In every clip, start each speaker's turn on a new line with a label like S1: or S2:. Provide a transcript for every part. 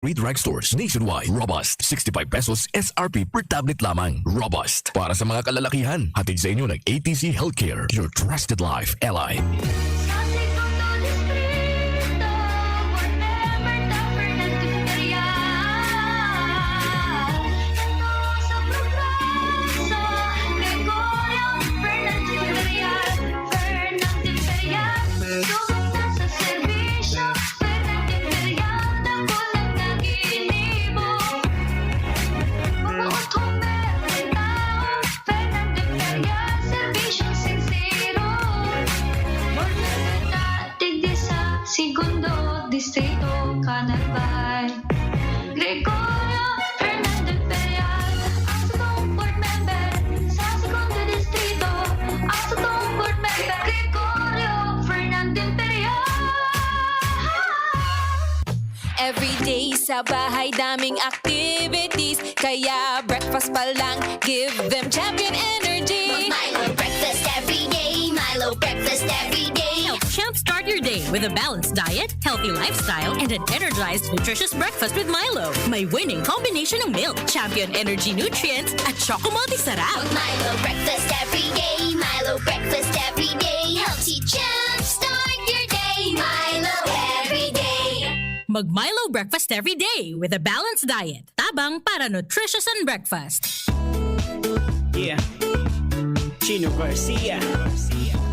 S1: Read Drugstores nationwide. Robust. 65 pesos SRP per tablet lamang. Robust. Para sa mga kalalakihan. Hatid sa inyo ng ATC Healthcare. Your trusted life ally.
S2: Segundo Distrito Canalbay Gregorio Fernando Imperial ang totoong board member sa Segundo Distrito ang totoong board member Gregorio Fernando Imperial.
S3: Everyday sa bahay daming activities kaya breakfast pa lang give them champion energy.
S4: Milo breakfast every day. Milo breakfast every day.
S5: Jumpstart your day with a balanced diet, healthy lifestyle, and an energized, nutritious breakfast with Milo. May winning combination ng milk, champion energy nutrients, at Choco Multi-Sarap.
S4: Milo breakfast every day. Milo breakfast every day. Helps you jumpstart your day. Milo every day.
S5: Mag-Milo breakfast every day with a balanced diet. Tabang para nutritious and breakfast.
S6: Yeah. Chino Garcia.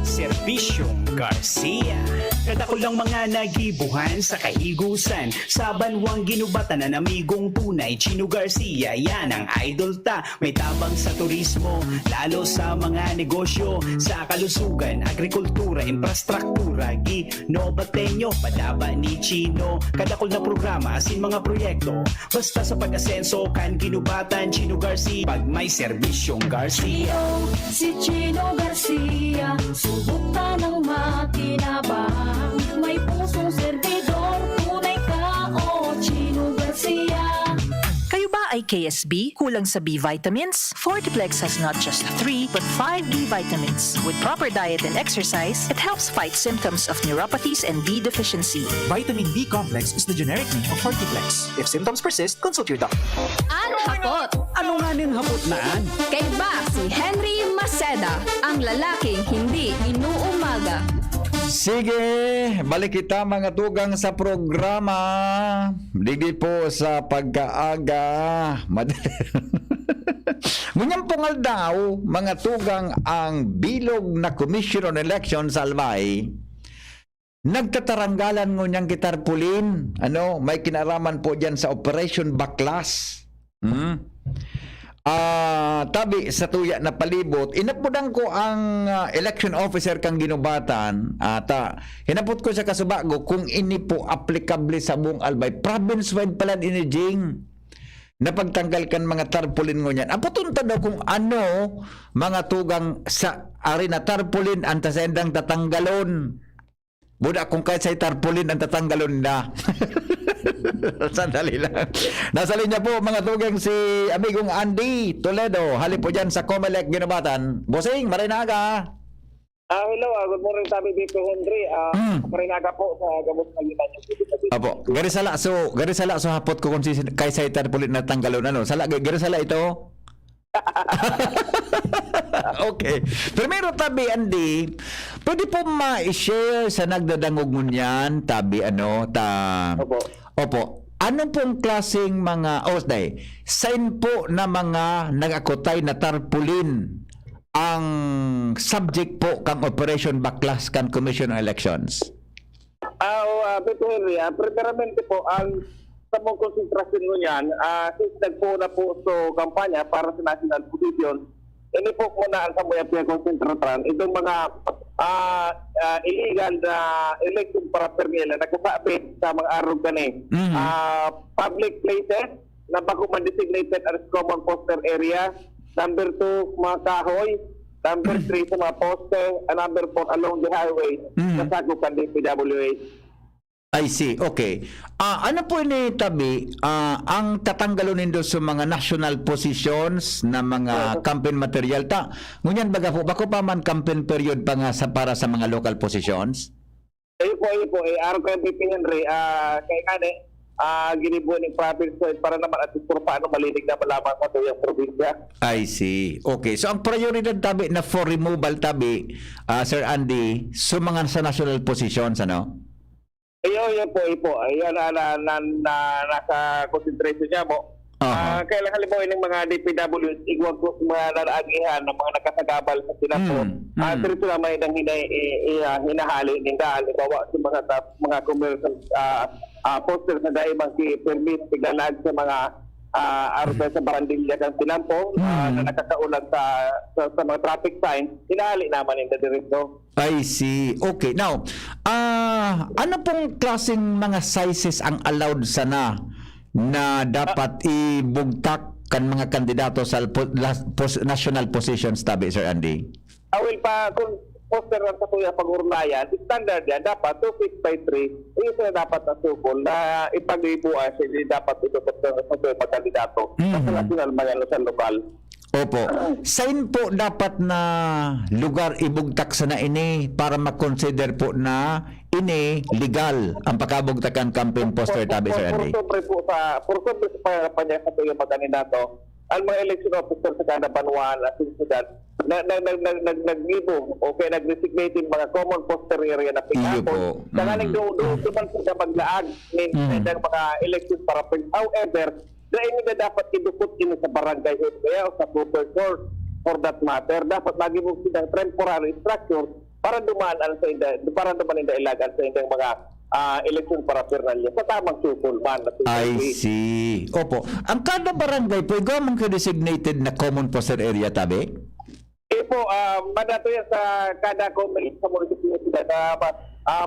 S6: Servisyo Garcia. Kadako lang mga nagibuhan sa kaigusan. Sa banwang ginubatan ng amigong tunay. Chino Garcia, yan ang idol ta. May tabang sa turismo, lalo sa mga negosyo. Sa kalusugan, agrikultura, infrastruktura. Ginobatenyo, padaba ni Chino. Kadakol na programa, asin mga proyekto. Basta sa pag-asenso, kan ginubatan, Chino Garcia. Pag may serbisyong Garcia.
S2: Si Chino Garcia subukan ng makinabang may pusong servidor tunay ka o Chino Garcia.
S7: Kayo ba ay KSB? Kulang sa B vitamins? Fortiplex has not just 3 but 5 B vitamins. With proper diet and exercise, it helps fight symptoms of neuropathies and B deficiency.
S8: Vitamin B complex is the generic name of Fortiplex. If symptoms persist, consult your doctor.
S9: Ang hapot.
S6: Ano nga ning hapot naan?
S9: Kay ba si Henry Maceda, ang lalaking hindi inuumaga.
S10: Sige, balik kita mga tugang sa programa. Digi po sa pagkaaga. Ngunyang pungal daw, mga tugang ang bilog na Commission on Elections sa Albay. Nagtataranggalan ngunyang kitarpulin. May kinaraman po dyan sa Operation Baklas. Tabi sa tuya na palibot, inapudang ko ang election officer kang ginubatan hinapot ko sa kasubago kung ini po applicable sa buong Albay province-wide pala inijing na pagtanggal kan mga tarpaulin ngo niyan. Aputunta daw kung ano mga tugang sa arena tarpaulin ang tasendang tatanggalon. Buda kung kahit sa tarpaulin ang tatanggalon na. Sandali lang. Nasa linya po mga tugang si amigong Andy Toledo. Halip po dyan sa Comelec Ginubatan. Bossing, marinaga.
S11: Hello, good morning sabi dito Henry. Marinaga po sa gamot na liman.
S10: Apo, garisala so hapot ko kung si kay sa tarpaulin na tanggalon garisala ito. Okay. Primero tabi Andy, pwede po ma-share sa nagdadangog mo niyan tabi Opo. Ano pong klaseng mga sign po na mga nag-akutay na tarpaulin ang subject po kang Operation Baklas kan Commission on Elections?
S11: Dito Henry, primeramente po ang sa mong konsentrasyon mo yan, since nagpuna po sa kampanya para sa national position, ini po muna ang kamuya pinag-konsentratan. Itong mga illegal na election paraphernalia na nagkasabit sa mga arog gani. Public places na bago man-designated as common poster area. Number 2, mga kahoy. Number 3, sa mga poster. And number 4, along the highway. Nasagupan din PWH.
S10: I see. Okay. Ano po ini tabi ang tatanggalon nindo sa mga national positions na mga campaign material ngunyan baga po bako pa man campaign period pa nga para sa mga local positions?
S11: Ayun po. Araw kayo BP Henry. Kay kani ginibuan ng province para naman at kung paano malinig na malaman sa tuyang probinsya.
S10: I see. Okay. So ang prioridad tabi na for removal tabi, Sir Andy, mga sa national positions, ano?
S11: Yun po. Ayan nasa concentration niya mo. Kailangan halimbawa ng mga DPW, igwag ko mga naraagihan ng mga nakasagabal sa sinapo. Dito naman yung hinahali ng daan. Halimbawa sa mga commercial posters na dahil mag-permit tiglalag sa mga arpe sa barandilya kang sinampo na nakakaulan sa mga traffic sign, hinahali naman yung dirito.
S10: I see. Okay. Now, ano pong klaseng mga sizes ang allowed sana na dapat ibugtak kan mga kandidato sa national positions tabi, Sir Andy?
S11: Awil pa, kung poster lang sa kuya pag-urlayan, standard yan, dapat 2 feet by 3, yung na dapat na sukol na ipag-ibuan hindi dapat ito sa kuya pagkandidato sa national man sa lokal.
S10: Opo. Saan po dapat na lugar ibugtak sa na ini para makonsider po na ini legal ang pagkabugtakan campaign poster tabi, Sir Andy?
S11: For sobre sa panya sa tuyang pagkandidato, ang mga election officer sa kada banwan at sinusudan, nag-gibo o kaya nag-designate mga common poster area na pinapon. Tangaling doon po na maglaag ng mga election parapin. However, dahil na dapat idukot ino sa barangay o sa super court for that matter, dapat lagi mo silang temporary structure para dumaan sa ilagan sa inyong mga election paraphernalia sa tamang sukol man.
S10: I see. Opo. Ang kada barangay po, gamang ka-designated na common poster area tabi?
S11: Po, madato yan sa kada comment sa munisipyo na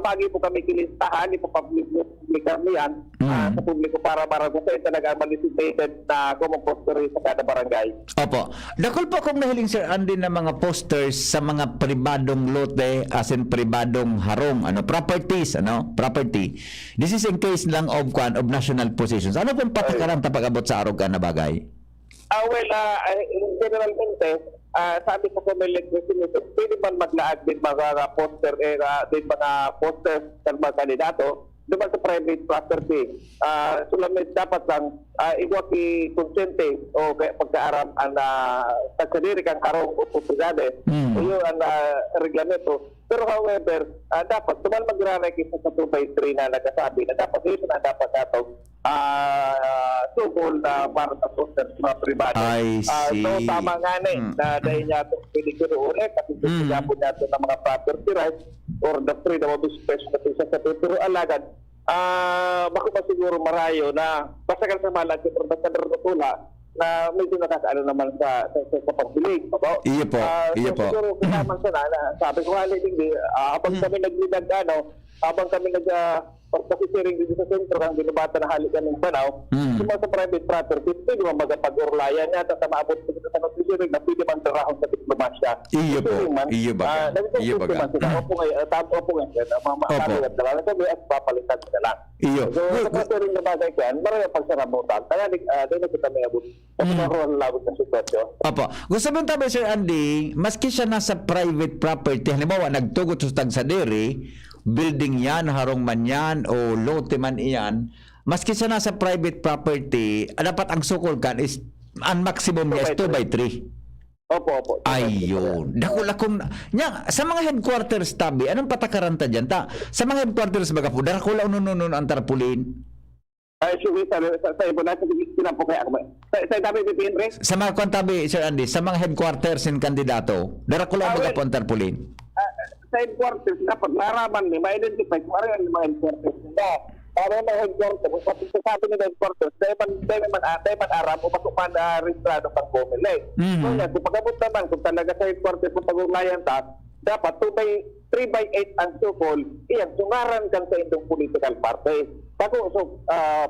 S11: magi po kami kilistahan, ipapublikan yan sa publiko para kung saan talaga manisipated na common poster sa kada barangay.
S10: Opo. Dakol po kung nahiling, Sir Andy, na mga posters sa mga pribadong lote, as in pribadong harong, property. This is in case lang of national positions. Ano pong patakaran tapag-abot sa arog na bagay?
S11: Generalmente, sabi ko sa may legislation, pwede man maglaag din mga poster din mga posters ng mga kandidato doon sa private property. Sulamit dapat lang iwag i-consente o pagkaaram ang pagsadiri kang karong o pusigade. Yun ang reglamento. Pero however, dapat tumal mag-ranay sa 2x3 na nagkasabi na dapat yun na dapat natong sukol na para sa poster sa mga privado.
S10: I see.
S11: So tama nga na dahil niya itong pinikiro ulit kasi pinigapon niya ito ng mga property rights or the freedom of expression na ito sa pero alagad bako pa siguro marayo na basta ka sa malag pero basta darutula na medyo nakakaano naman sa pagbilig.
S10: Iyo po.
S11: Siguro kinaman sa na sabi ko hali hindi habang kami naglidag habang kami pagkasiring dito sa sentro ang binabata na halikan ng banaw, sa private property, pwede mo magpag-urlayan niya at maabot sa nagsiring na pwede man tarahon sa diplomasya.
S10: Iyo ba?
S11: Opo ngayon, mamahalikat na lang. Sabi at papalitan sila lang.
S10: Iyo.
S11: So, sa kasiring na bagay ko yan, marami pagsaramutan. Kaya doon na kita may abot. Sa mga labot na sitwasyon.
S10: Opo. Gusto mo tabi, Sir Andy, maski siya nasa private property, halimbawa, nagtugot sa tagsaderi, building yan, harong man yan, o lote man iyan, maski siya nasa private property, dapat ang sukol kan is, ang maximum niya is 2x3.
S11: Opo.
S10: Ayun. Dakula sa mga headquarters tabi, anong patakaran ta dyan? Sa mga headquarters baga po, darakula unununon ang tarpulin?
S11: Ay, sige, sa ibo na, sa po kaya ako. Sa tabi, Pipinre?
S10: Sa mga kontabi, Sir Andy, sa mga headquarters in kandidato, darakula baga po ang tarpulin?
S11: Sa headquarters, dapat maraman may ma-identify kung ano yung mga headquarters nila. Para yung mga headquarters, kung sabi ng headquarters, tayo man aram o masukan na registrado pang Comelec. So yan, kung pag-abot naman, kung talaga sa headquarters kung pag-uglayan dapat 3x8 ang sukol, iyan, sungaran kan sa itong political party. Bago,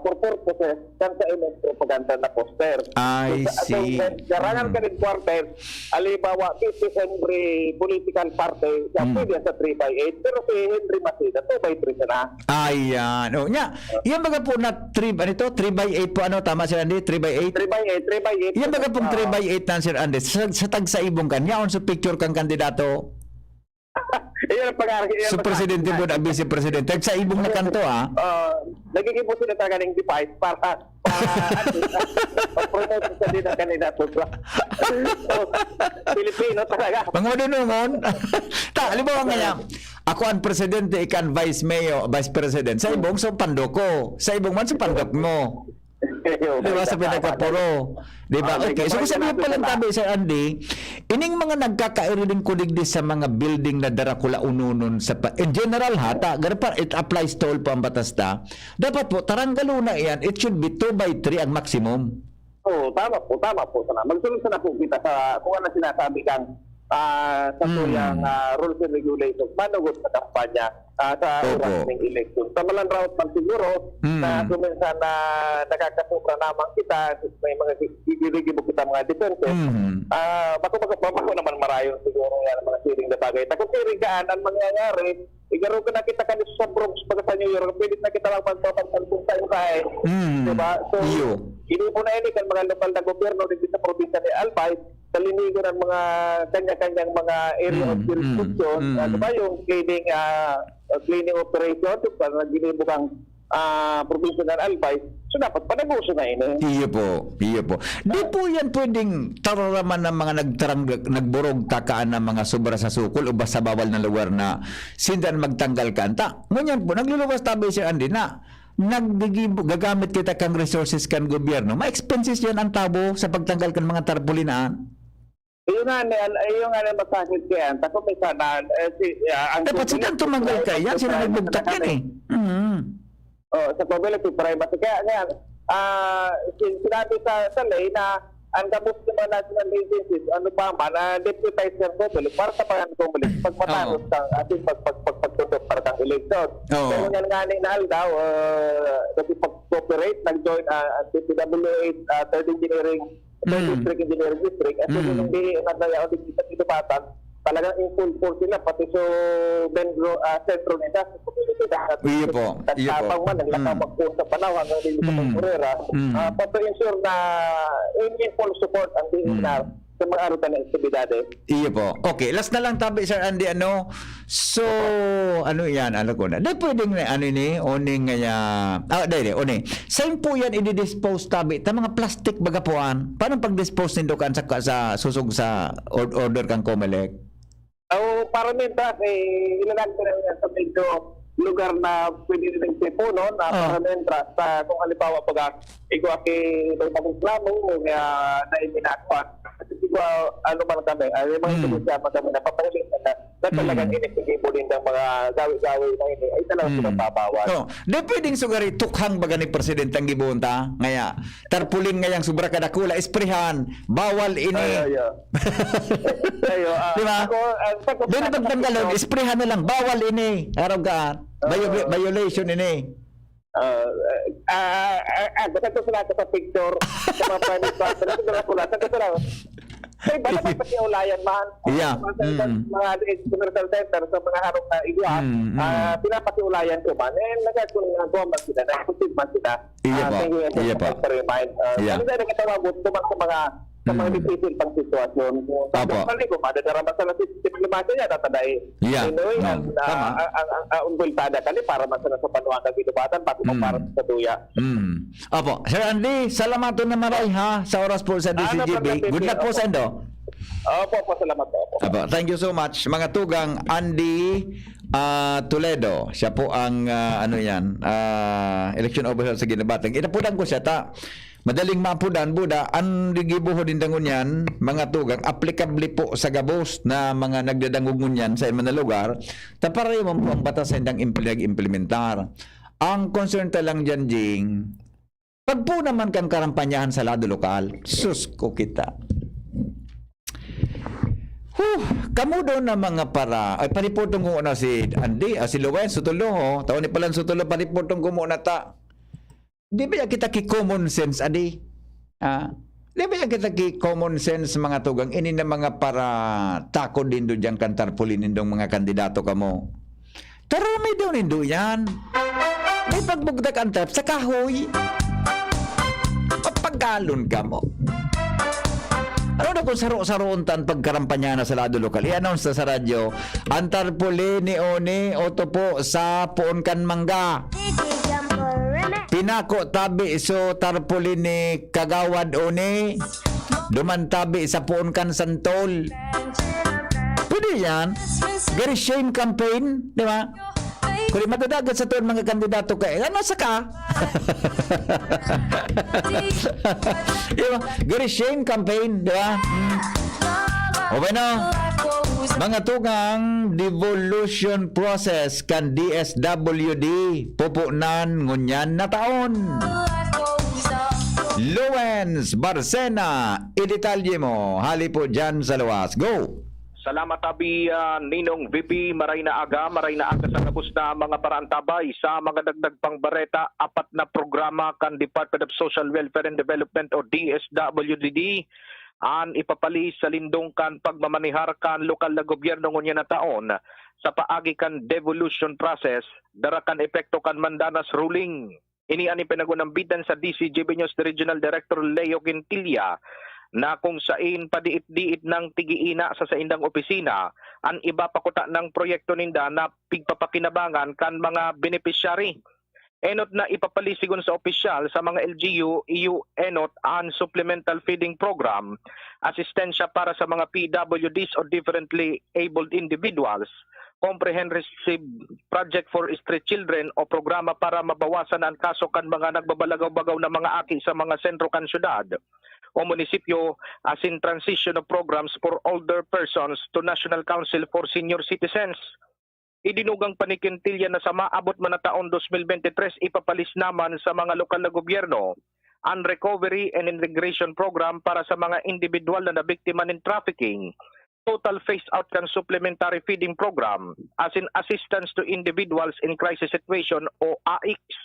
S11: for purposes, kan sa inyong propaganda na poster.
S10: I see.
S11: Garangan ka ng quarter, alibawa, si Henry political party, pwede sa 3x8, pero si Henry Masida, 2x3 na.
S10: Ayan. Yan baga po na 3x8 po, tama, Sir Andy? 3x8?
S11: 3x8.
S10: Yan baga pong 3x8 na, Sir Andy. Sa tagsaibong kan, yaon sa picture kang kandidato.
S11: Iyon ang pag-aaral.
S10: So, presidente mo na vice presidente. Sa ibong na kanto,
S11: Nagiging po sila talaga ng device para promote sa din ang kandidato. So, Pilipino talaga.
S10: Mga madunungon. Halimbawa nga, ako ang presidente, ikan vice president. Sa ibong, so pandoko. Sa ibong man, so pandok mo. Diba sa pinagkapuro? Diba? Okay. So kung sabihin pa lang tabi, Sir Andy, ining mga nagkakairiling kuligdi sa mga building na darakula ununon in general hata, it applies to all po ang batas ta. Dapat po, taranggalo na yan, it should be 2/3 ang maximum.
S11: Oo, tama po. Magsunod na po kita sa kung ano sinasabi kang sa tuyang rules and regulations, manugot sa kampanya sa oras ng election. Sa malang route man siguro, na kuminsan na nakakasubra naman kita, may mga gigirigibog kita mga defenses, bako naman marayon siguro yan ang mga siring na bagay. Kung sirigaan ang mangyayari, igaro ka na kita kanito sa Bronx, pagka sa New York, pwede na kita lang pagpapansan kung saan kain. Diba? So, hindi po na ini kan mga lokal na gobyerno dito sa probinsya ni Albay, kalinigo ng mga kanya-kanyang mga area of jurisdiction, ano ba yung cleaning operation, para ginibukang probinsya ng Albay, so dapat panaguso na ini.
S10: Iyo po. Di po yan pwedeng tararaman ng mga nagburog takaan ng mga sobra sa sukol o basta bawal na lugar na sindan magtanggal kanta. Ngunyan po, nagluluwas tabi siya Andy na gagamit kita kang resources kan gobyerno. Ma-expenses yan ang tabo sa pagtanggal kan mga tarpulinaan.
S11: Yung nga masakit yan. Tako may sana,
S10: dapat silang tumanggal ka yan, sila nagbugtak yan eh.
S11: Sa public privacy. Kaya ngayon, sinabi sa lay na ang kabuk ng mga national agencies, ano pa man, deputize ng public para sa pagkakabilis, pagpatanos ng ating pagtutok para ng election. Pero yan nga na daw, kasi pag-cooperate, nag-join DPWH, Third District Engineering District, at hindi naglayaw din sa pinupatan, talagang in full force sila, pati so sentro nila, sa komunidad.
S10: Iyo po.
S11: Tapang man, naglakaw sa panahon, hanggang hindi sa pagkurera, para ensure na in full support ang DNR sa mga arutan ng aktibidades.
S10: Iyo po. Okay, last na lang tabi, Sir Andy, so, ano yan, alam ko na. Dahil pwedeng, oning same po yan, i-dispose tabi, ta mga plastic bagapuan, paano pag-dispose nindo kan sa susog sa order kang COMELEC?
S11: Para mintas, ilalagay ko na yan sa medyo lugar na pwede rin puno na para mentras kung halimbawa pag iguaki may pagreklamo na iminakwa. Kasi ano man kami, mga itulusya man kami na papahiling na talagang inexegibo din ng mga gawi-gawi na ini ay talagang pinapabawal.
S10: Di pwedeng sugari tukhang baga ni Presidente ang gibunta ngaya tarpulin ngayang sobra kadakula esprehan bawal ini. Diba? Di na pagtanggalon esprehan na lang bawal ini araw ka violation ini.
S11: Basta sila sa picture sa mga private property sa sila ay bala pa pati ulayan man. Mga commercial center sa mga harong na igwa, pinapati ulayan ko man. Nagkakagawa man sila, nagkakutib man sila.
S10: Iya pa.
S11: Ano na nakatawabot naman sa mga difícil pang sitwasyon. Sabi ko, madadaraman sa diplomasya niya, tatadai. Ang umbultada kali para masana sa panuan ng binubatan, pati para sa tuya.
S10: Opo. Sir Andy, salamaton na maray ha sa oras po sa DCGB. Good luck po sa Endo.
S11: Opo, salamat po.
S10: Opo. Thank you so much. Mga tugang, Andy Toledo. Siya po ang election officer sa Ginabatang. Inapudan ko siya madaling maapudan, Buda, ang gibuho din dangon yan, mga tugang, applicable po sa gabos na mga nagdadangon yan sa mga lugar, taparay mo po ang batas sa hindang implementar. Ang concern talang dyan, Jing, pag po naman kang karampanyahan sa lado lokal, sus ko kita. Kamudo na mga paripotong ko na si Andy, si Luwen, Sutulo, taon ni palang Sutulo, paripotong ko muna Di ba kita ki-common sense, Adi? Di ba kita ki-common sense, mga tugang, ini na mga para takod din doon dyan kantarpulin nindong mga kandidato ka mo. Tarami daw nindo yan. May pagbugdak ang tap sa kahoy. Papaggalon ka mo. Ano na kung saro-saroon tan pagkarampanya na sa lado lokal? I-announce na sa radyo, ang tarpuli ni Oni oto po sa Puon Kan Mangga. Pinako tabi so tarpuli ni Kagawad Oni. Dumantabi sa Puon Kan Santol. Pwede yan. Very shame campaign, di ba? Kung matadagat sa tuon mga kandidato kay ano sa ka? Diba? Very shame campaign, di ba? Okay na. Mga tugang devolution process kan DSWD pupunan ngunyan na taon. Lawrence Barcena, idetalye mo. Hali po dyan sa luwas. Go!
S11: Salamat tabi Ninong VP maray na aga sa kapos na mga parantabay sa mga dagdag pang bareta 4 na programa kan Department of Social Welfare and Development o DSWD an ipapali sa lindong kan pagmamanihar kan lokal na gobyerno ngunya na taon sa paagi kan devolution process darakan epekto kan Mandanas ruling. Ini ani pinagunambitan sa DCGB News Regional Director Leo Quintilla na kung sain padiit-diit ng tigiina sa saindang opisina ang iba pakuta ng proyekto ninda na pigpapakinabangan kan mga beneficiary. Enot na ipapalisigon sa opisyal sa mga LGU, EU, enot ang supplemental feeding program, asistensya para sa mga PWDs o differently abled individuals, comprehensive project for street children o programa para mabawasan ang kaso kan mga nagbabalagaw-bagaw na mga aki sa mga sentro kan syudad o munisipyo as in transition of programs for older persons to National Council for Senior Citizens. Idinugang panikintilya na sa maabot man na taon 2023 ipapalis naman sa mga lokal na gobyerno ang Recovery and Integration Program para sa mga individual na nabiktima ng trafficking, total phase-out kan supplementary feeding program as in assistance to individuals in crisis situation o AICS.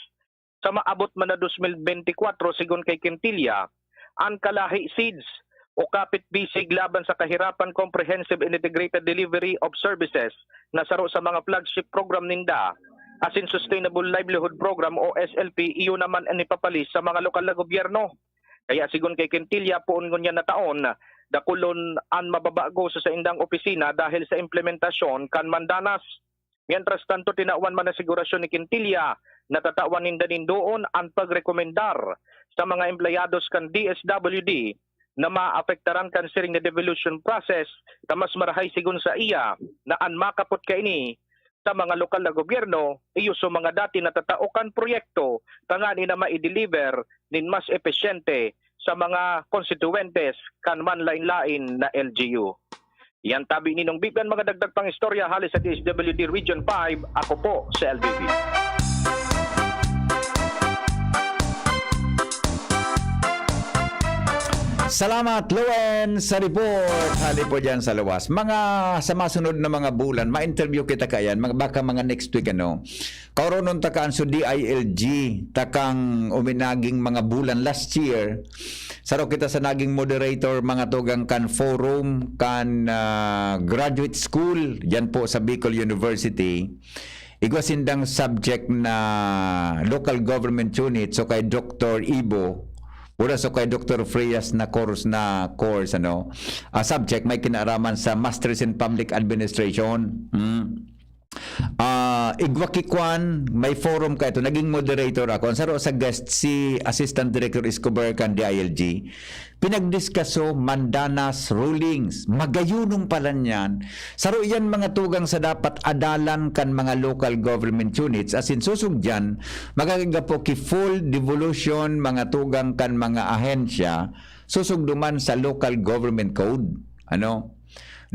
S11: Sa maabot man na 2024 sigon kay Quintilla, ang Kalahi Seeds o kapit bisig laban sa kahirapan comprehensive and integrated delivery of services na saro sa mga flagship program ninda as in Sustainable Livelihood Program o SLP, iyon naman ang ipapalis sa mga lokal na gobyerno. Kaya sigon kay Quintilla puon ngunya na taon dakulon ang mababago sa indang opisina dahil sa implementasyon kan Mandanas. Mientras tanto tinawan man na sigurasyon ni Quintilla na tatawan ninda doon ang pagrekomendar sa mga empleyados kan DSWD na maapektaran kan siring na devolution process na mas marahay sigun sa iya na ang makapot kaini sa mga lokal na gobyerno iyo so mga dati natataukan proyekto tangani na ma-deliver nin mas epesyente sa mga konstituentes kan man lain-lain na LGU. Yan tabi ninong Bibian mga dagdag pang istorya halis sa DSWD Region 5. Ako po sa LBB.
S10: Salamat, Luen, sa report. Hali po dyan sa luwas. Mga sa masunod na mga bulan, ma-interview kita kayan, baka mga next week, kauronon takaan so DILG, takang uminaging mga bulan last year. Saro kita sa naging moderator, mga tugang kan forum, kan graduate school, dyan po sa Bicol University. Igwasindang subject na local government unit, so kay Dr. Ibo, wala so kay Dr. Frias na course subject may kinaaraman sa Masters in Public Administration. Igwakikwan may forum ka ito, naging moderator ako. Saro sa guest si Assistant Director Escobar kan DILG. Pinagdiskaso Mandanas rulings. Magayunong pala niyan. Saro yan mga tugang sa dapat adalan kan mga local government units. As in susog dyan, magagaga po ki full devolution mga tugang kan mga ahensya. Susog duman sa local government code.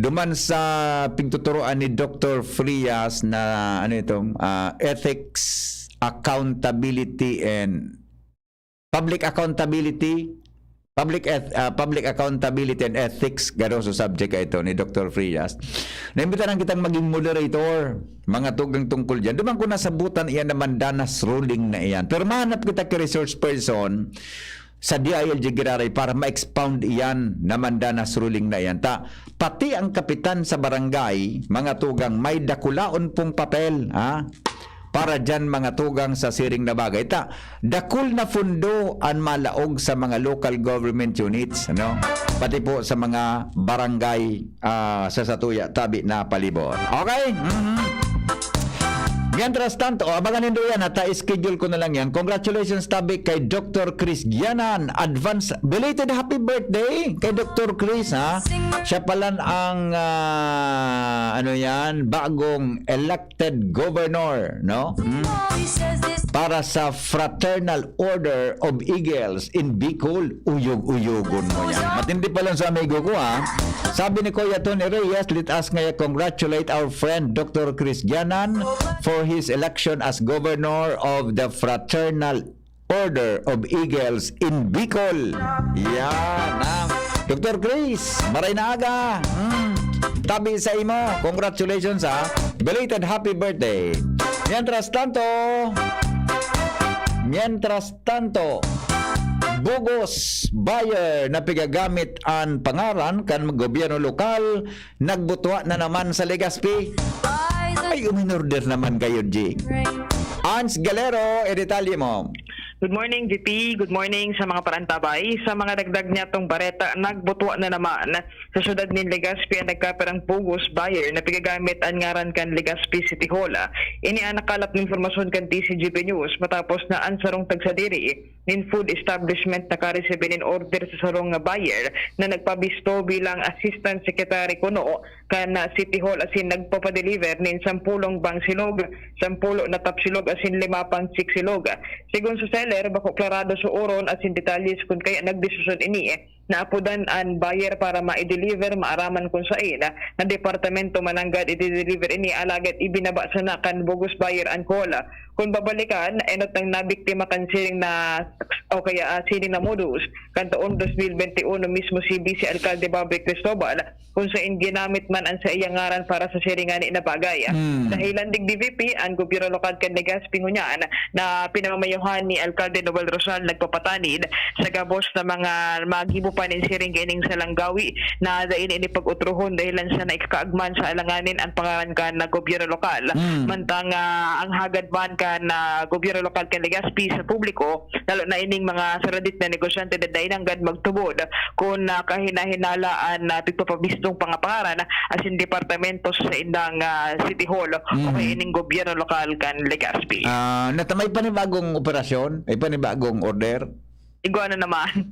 S10: Duman sa pigtuturoan ni Dr. Frias na ethics, accountability and public accountability and ethics garo sa subject ito ni Dr. Frias. Naimbitahan kitang maging moderator mga tugang tungkol diyan. Duman ko nasabutan iyan na Mandanas ruling na iyan. Pero mahanap kita kay resource person sa DILG Giraray para ma-expound iyan na Mandanas ruling na iyan. Pati ang kapitan sa barangay, mga tugang, may dakulaon pong papel. para dyan mga tugang sa siring na bagay. Dakul na fundo ang malaog sa mga local government units, ano? Pati po sa mga barangay sa Satuya, tabi na palibot. Okay? Mientras tanto, abangan nindo yan at schedule ko na lang yan. Congratulations tabi kay Dr. Chris Gianan. Advance, belated happy birthday kay Dr. Chris, ha? Siya pala ang bagong elected governor, no? Para sa Fraternal Order of Eagles in Bicol. Uyog-uyogon mo yan. Matindi pa lang sa amigo ko, ha? Sabi ni Kuya Tony Reyes, let us ngayon congratulate our friend Dr. Chris Gianan for his election as governor of the Fraternal Order of Eagles in Bicol. Yan, ha? Dr. Chris, maray na aga. Tabi sa imo. Congratulations, ha? Belated happy birthday. Mientras tanto, Bugos buyer na pigagamit ang pangaran kan gobyerno lokal nagbutwa na naman sa Legazpi. Ay, uminorder naman kayo, G. Ans Galero, detalye mo.
S12: Good morning, VP. Good morning sa mga parantabay. Sa mga dagdag niya tong bareta, nagbutwa na naman sa syudad ni Legazpi ang nagkaperang Bugos buyer na pigagamit ang ngaran kan Legazpi City Hall. Ini ang nakalap ng informasyon kan TCGP News matapos na ansarong tagsadiri nin food establishment na karesebe nin order sa sarong nga buyer na nagpabisto bilang Assistant Secretary kuno kan City Hall asin nagpapadeliver nin 10 bang silog, 10 na tapsilog asin 5 pang siksilog. Sigon sa seller, bako klarado sa oron asin detalles kung kaya nagdesisyon ini na apudan ang buyer para ma-deliver maaraman kung saan na departamento mananggad i-deliver ini alagad ibinaba sa na kan Bugos buyer ang kola. Kung babalikan, enot ng nabiktima kan siring na o kaya siring na modus kan taon 2021 mismo si Vice Alcalde Bobby Cristobal kung saan ginamit man ang sa iyang ngaran para sa siringani na bagay. Dahilan dig DVP ang gobyerno lokal kan Legazpi ngunyan na pinamamayuhan ni Alcalde Noel Rosal nagpapatanid sa gabos na mga magibo pa nin siring kining sa Langgawi na dain ini pag-utrohon dahilan sa naikakaagman sa alanganin ang pangalan kan na gobyerno lokal. Mantang ang hagad man kan na gobyerno lokal kan Legazpi sa publiko lalo na ining mga saradit na negosyante na dainanggad magtubod kung kahina-hinalaan na pagpapabistong pangapangaran asin departamento sa indang City Hall o kay ining gobyerno lokal kan Legazpi.
S10: Natamay pa ni bagong operasyon? Ay pa ni bagong order?
S12: Igwa na naman.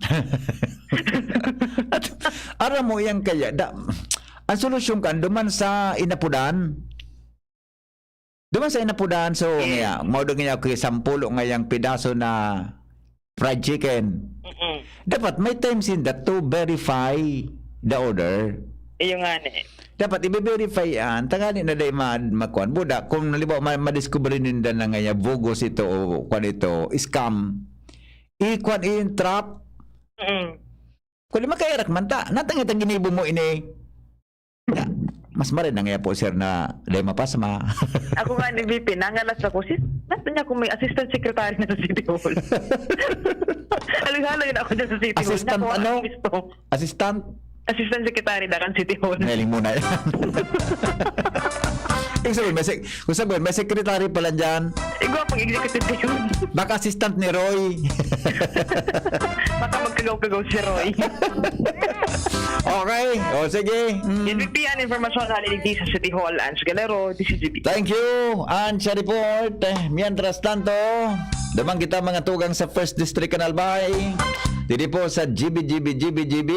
S10: At ara mo yan kaya ang solusyon kan duman sa inapudan. Duman sa inapudan so nga mao nga kay 10 ngayang pidaso na fried chicken. Dapat may times in that to verify the order.
S12: Iyo nga ni.
S10: Dapat i-verify yan. Tangani na day makuan. Buda, kung nalibaw madiscover ninda na nga Bugos ito o kwan ito, scam, i-kwan i-trap. Kung lima kaya rakmanta, natangitang ginibo mo ini. Ya, mas marin na nga po sir na day mapasma.
S12: Ako nga ni VP, nangalas ako. Natin niya kung may assistant secretary na sa City Hall. Aling-halang ako dyan sa City Hall.
S10: Assistant ano? Assistant
S12: Secretary na kan City Hall.
S10: Ngaling muna yan. Kung sabihin, may secretary pala dyan.
S12: Ikaw pang executive yun.
S10: Baka assistant ni Roy.
S12: Baka magkagaw-kagaw si Roy.
S10: Okay. O sige.
S12: VP ang informasyon haliligdi sa City Hall. Ans Galero, DCGP.
S10: Thank you. And sa report, mientras tanto, damang kita mga tugang sa 1st District Canal Bay. Dito po sa GBGB.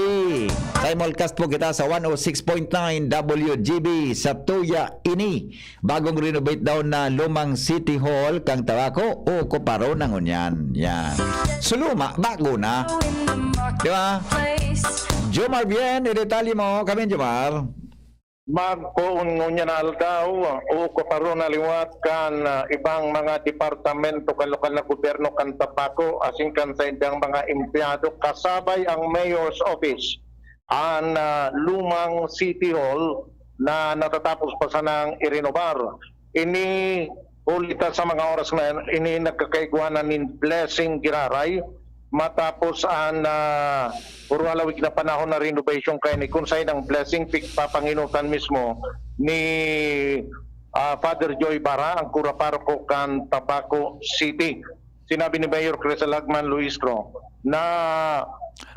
S10: Simulcast po kita sa 106.9 WGB sa Tuya ini. Bagong renovate daw na lumang City Hall kang Tawako o Kuparo ng Unyan. Yan. Suluma, bago na. Di ba? Jomar bien, i-detalye mo kami, Jomar.
S11: Bago unya na aldaw o kaparon na liwat kan ibang mga departamento kan lokal na gobyerno kan Tapaco asin kan sa indang mga empleyado kasabay ang mayor's office ang lumang City Hall na natatapos pa sanang irenovar. Ini ulita sa mga oras na ini nagkakaiguanan ni Blessing Giraray matapos ang puro alawig na panahon na renovation kay ni kung sa'yo ng blessing pick papanginutan mismo ni Father Joy Bara, ang kura paroko kan Tabaco City. Sinabi ni Mayor Chris Alagman Luistro na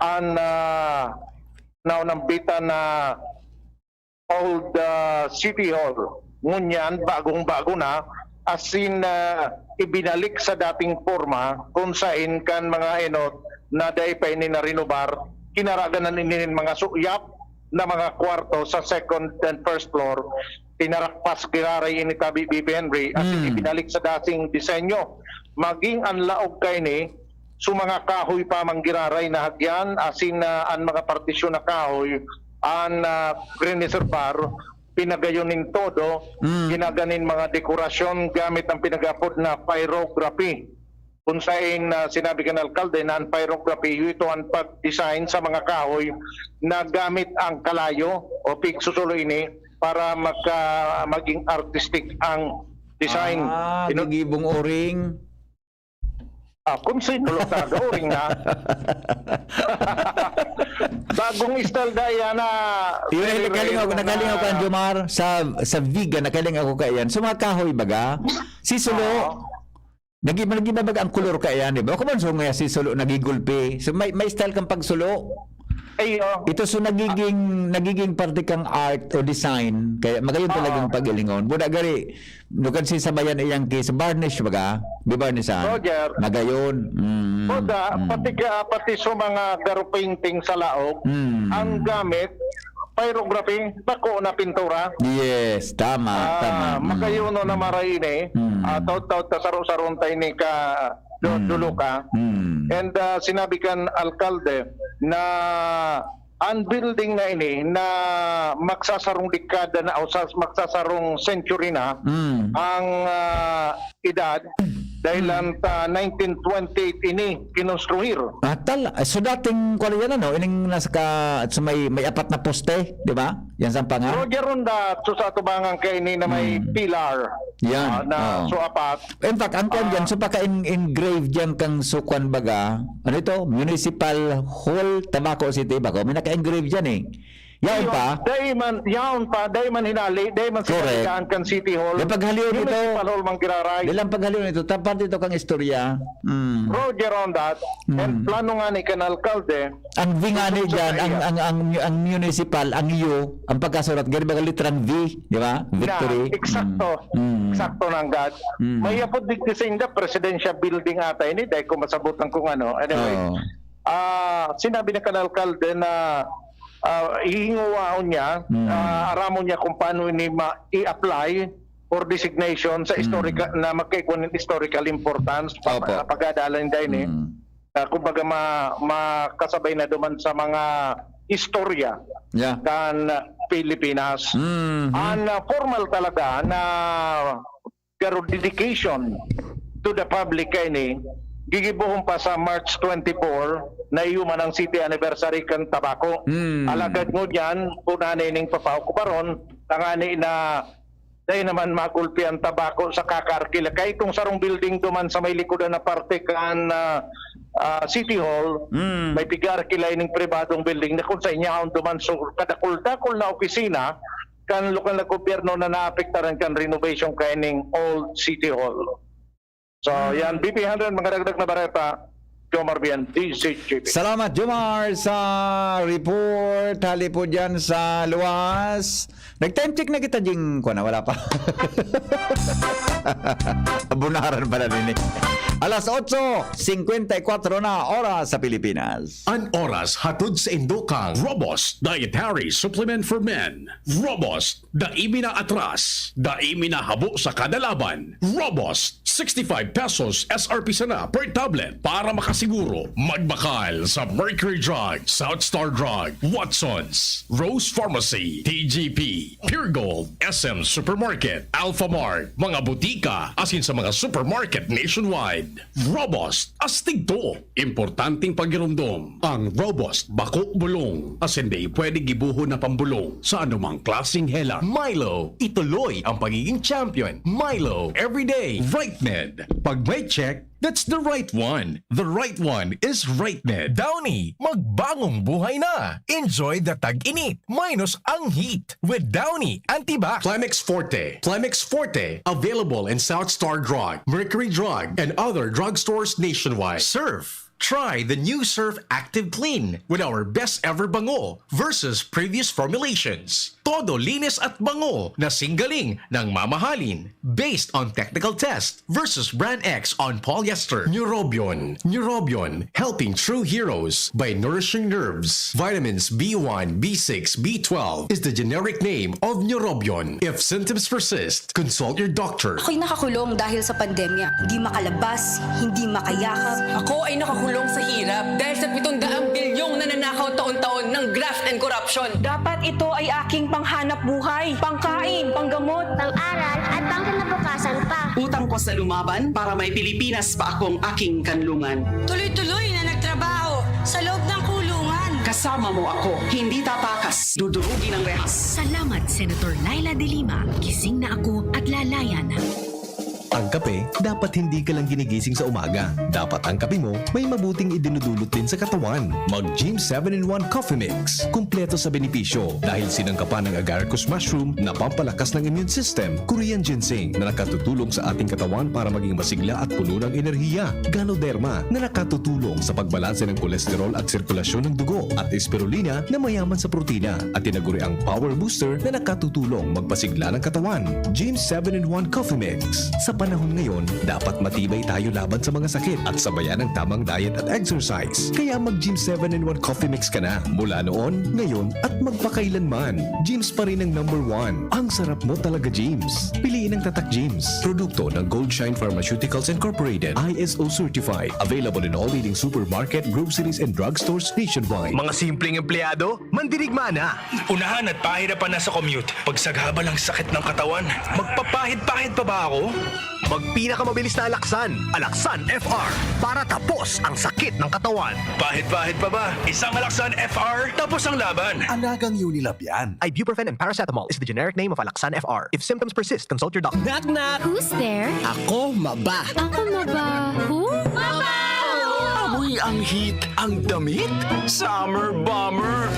S11: ang naunambitan na old City Hall, ngunyan bagong-bago na, as in ibinalik sa dating forma kung saan kan mga enot na dahil pa ini na renovar, kinaraganan ini mga suyap na mga kwarto sa second and first floor, tinarakpas kiraray ini tabi BP Henry at ibinalik sa dating disenyo. Maging ang laog kay ni so mga kahoy pa manggiraray na hagyan asin ang mga partisyon na kahoy ang griniservar pinagayonin todo, ginaganin mga dekorasyon gamit ang pinagapod na pyrography. Kung saan sinabi ka ng alkalde na ang pyrography, ito ang pag-design sa mga kahoy na gamit ang kalayo o pigsusulo ini para maging artistic ang design.
S10: Gigibong oring.
S11: Kung sinulog na gawing na. Bagong style daya na.
S10: Nakaling ako kan Jomar sa Viga, nakaling ako kayan. So mga kahoy baga, si Sulo, nagibabaga ang kulor kayan, di ba? Kung man so nga si Sulo nagigulpi. So may style kang pagsulo. Ito so nagiging parte kang art o design kaya magayon talagang pagalingon buda gari nukan si sabayan iyang case varnish baga di varnishan
S11: Roger
S10: magayon
S11: pati sa mga garo painting sa laog ang gamit pyrography bako na pintura
S10: yes tama
S11: magayon na maray ini taud-taud ta saro-saron tay ni ka dulo ka and sinabi kan alkalde na ang building na ini na magsasarong dekada na o magsasarong century na ang edad dahil ang 1928 ini kinonstruir.
S10: So dating kwalya na no ining nasa so may apat na poste, di ba? Yan sa panga.
S11: Roger ronda so sa tubangan kay ini na may pilar.
S10: Yan.
S11: So apat.
S10: In fact, ang kwan dyan, so paka-engrave dyan kang sukwan baga, ano ito? Municipal Hall, Tabaco City, bako. May naka-engrave dyan eh. Yaon pa?
S11: Dahil man hinali, dahil man sinalikaan kan City Hall.
S10: Yung paghaliw nito,
S11: Municipal Hall man giraray.
S10: dilang paghaliw nito, tapos dito kang istorya.
S11: Roger on that. And plano nga ni kan alkalde.
S10: Ang V nga ni dyan, ang municipal, ang U, ang pagkasurat, gani baga literang V, di ba? Victory.
S11: Eksakto ng God. May apod digdisin da presidential building ata ini dahil kung masabutan kung ano. Anyway, sinabi na kan alkalde na ihinguwaon niya, aramon niya kung paano ini i-apply for designation sa historical na magkaikunin historical importance pagadalan din kumbaga makasabay na duman sa mga istorya kan Pilipinas. Ang formal talaga na dedication to the public ini gigibuhon pa sa March 24 na iuman ang city anniversary kan Tabaco. Alagad mo diyan punanay ning papakuparon tangani na dahil naman makulpi ang Tabaco sa kakarkila kay itong sarong building duman sa may likodan na parte kan City Hall may pigar kilay ning pribadong building na kung sa inyaon duman so kadakul-dakul na opisina kan lokal na gobyerno na naapektaran kan renovation kaining old City Hall. So yan, BP 100, mga dagdag na bareta, Jomar Bian, DCGP.
S10: Salamat Jomar sa report. Hali po dyan sa luwas. Nag-time check na kita ding na wala pa. Abunaran pala rin eh. Alas 8:54 na oras sa Pilipinas.
S1: An oras hatod sa Indokang Robust Dietary Supplement for Men. Robust, daimi na atras, daimi na habo sa kadalaban. Robust, 65 pesos SRP sana per tablet para makasiguro magbakal sa Mercury Drug, South Star Drug, Watsons, Rose Pharmacy, TGP, Pure Gold, SM Supermarket, Alpha Mart, mga butika, asin sa mga supermarket nationwide. Robust, astig to. Importanteng pagirumdom. Ang Robust Bako Bulong. Asin di pwede gibuho na pambulong sa anumang klaseng hela. Milo, ituloy ang pagiging champion. Milo, everyday. Rightmed, pag may check, That's the right one. The right one is RightNet.
S13: Downy, magbagong buhay na. Enjoy the tag-init minus ang heat with Downy Antibac.
S1: Plemix Forte. Plemix Forte. Available in South Star Drug, Mercury Drug, and other drugstores nationwide.
S13: Surf. Try the new Surf Active Clean with our best ever bango versus previous formulations. Todo linis at bango na singgaling ng mamahalin based on technical test versus Brand X on polyester.
S1: Neurobion. Neurobion. Helping true heroes by nourishing nerves. Vitamins B1, B6, B12 is the generic name of Neurobion. If symptoms persist, consult your doctor.
S14: Ako'y nakakulong dahil sa pandemya. Hindi makalabas, hindi makayakap.
S15: Ako ay nakakulong sa hirap dahil sa 700 bilyong nananakaw taon-taon ng graft and corruption.
S14: Dapat ito ay aking panghanap buhay, pangkain, panggamot,
S4: Pang-aral at pang-kinabukasan pa.
S15: Utang ko sa lumaban para may Pilipinas pa akong aking kanlungan.
S14: Tuloy-tuloy na nagtrabaho sa loob ng kulungan.
S15: Kasama mo ako, hindi tatakas, dudurugin ang rehas.
S5: Salamat, Senator Laila de Lima. Gising na ako at lalayan.
S13: Ang kape, dapat hindi ka lang ginigising sa umaga. Dapat ang kape mo may mabuting idinudulot din sa katawan. Mag-Gym 7-in-1 Coffee Mix. Kumpleto sa benepisyo dahil sinangkapan ng agaricus mushroom na pampalakas ng immune system, Korean ginseng na nakatutulong sa ating katawan para maging masigla at puno ng enerhiya, Ganoderma na nakatutulong sa pagbalanse ng kolesterol at sirkulasyon ng dugo, at spirulina na mayaman sa protina, at tinaguri ang Power Booster na nakatutulong magpasigla ng katawan. Gym 7-in-1 Coffee Mix. Sa panahon ngayon, dapat matibay tayo laban sa mga sakit at sabayan ng tamang diet at exercise. Kaya mag-Gym 7-in-1 Coffee Mix ka na. Mula noon, ngayon, at magpakailanman. Gyms pa rin ang #1. Ang sarap mo talaga, Gyms. Piliin ang Tatak Gyms. Produkto ng Goldshine Pharmaceuticals Incorporated. ISO certified. Available in all leading supermarket, groceries, and drugstores nationwide. Mga simpleng empleyado, mandirigma na. Unahan at pahirapan na sa commute. Pagsagaba lang sakit ng katawan, magpapahid-pahid pa ba ako? Magpinakamabilis na Alaksan. Alaksan FR. Para tapos ang sakit ng katawan. Pahid-pahid pa ba? Isang Alaksan FR, tapos ang laban.
S8: Alagang Unilab yan.
S13: Ibuprofen and paracetamol is the generic name of Alaksan FR. If symptoms persist, consult your doctor.
S15: Knock knock!
S9: Who's there?
S15: Ako maba.
S9: Ako maba. Who?
S15: Amoy ang heat, ang damit, summer bomber.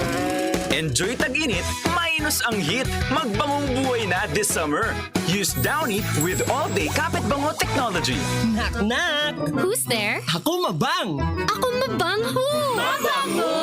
S15: Enjoy tag-init, minus ang heat. Magbangong buhay na this summer. Use Downy with all-day kapit bango technology. Knock knock!
S9: Who's there?
S15: Ako mabang!
S9: Ako mabang who? Mabango!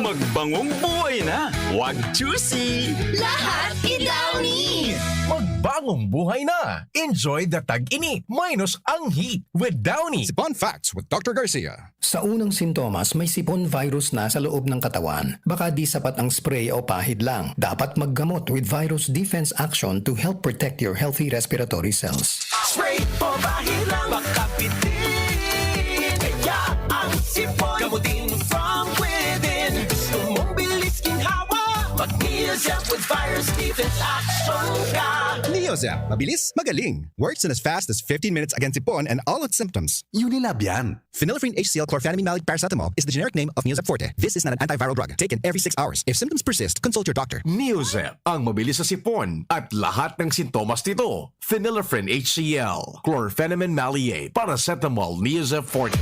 S15: Magbangong buhay na. Wag juicy!
S9: Lahat i-Downy!
S13: Magbagong buhay na. Enjoy the tag-init minus ang heat with Downy.
S16: Sipon Facts with Dr. Garcia.
S17: Sa unang sintomas, may sipon virus na sa loob ng katawan. Baka di sapat ang spray o pahid lang. Dapat maggamot with Virus Defense Action to help protect your healthy respiratory cells.
S15: Spray o bahid lang, baka pitin. Kaya ang sipon, gamutin from within. Gusto mong bilis ginhawa, mag-Neozep with Virus Defense Action ka.
S16: Neozep, mabilis, magaling. Works in as fast as 15 minutes against Sipon and all its symptoms.
S8: Unilab yan.
S16: Phenylephrine HCl chlorphenamine malic paracetamol is the generic name of Neozep Forte. This is not an antiviral drug. Taken every 6 hours. If symptoms persist, consult your doctor.
S13: Neozep, ang mabilis sa sipon at lahat ng sintomas nito. Phenylephrine HCl, chlorphenamine maliate, paracetamol, Neozep Forte.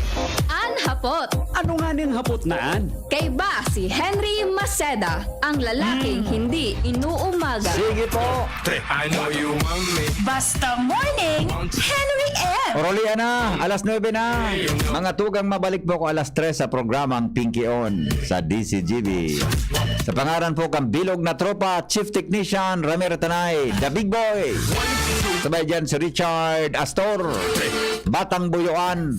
S9: Hapot.
S6: Ano nga niyang hapot naan?
S9: Kay ba si Henry Maceda, ang lalaking hindi inuumaga.
S10: Sige po.
S13: I know you want me.
S14: Basta morning, Henry M.
S10: Orolian na, alas 9 na. Mga tugang, mabalik po ko alas 3 sa programang Pinky On sa DCGB. Sa pangaran po kang bilog na tropa, Chief Technician Ramiro Tanay, The Big Boy. Sabay dyan si Richard Astor, Batang Buyuan,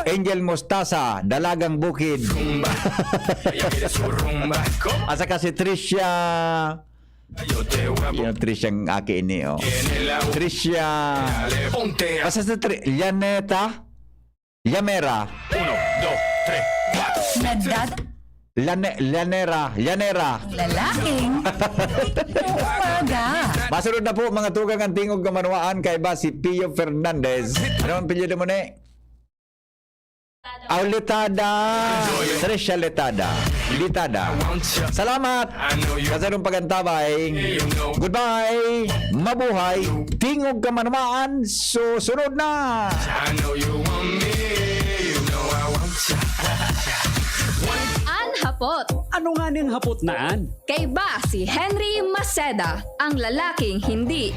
S10: Angel Mostasa, Dalagang Bukid. Asa kasi Tricia. Yung Tricia ang aki ini, oh. Tricia. Asa sa Llaneta. Llamera.
S13: 1, 2, 3, 4.
S10: Llanera.
S14: Lalaking inuumaga.
S10: Masunod na po mga tugang ang tingog kamanwaan kay ba si Pio Fernandez. Ano ang pilyo mo ni? Aulitada. Tricia Litada. Salamat sa sarong pagantabay. Goodbye. Mabuhay. Tingog kamanwaan. Susunod na.
S9: hapot.
S6: Ano nga ning hapot naan?
S9: Kay ba si Henry Maceda, ang lalaking hindi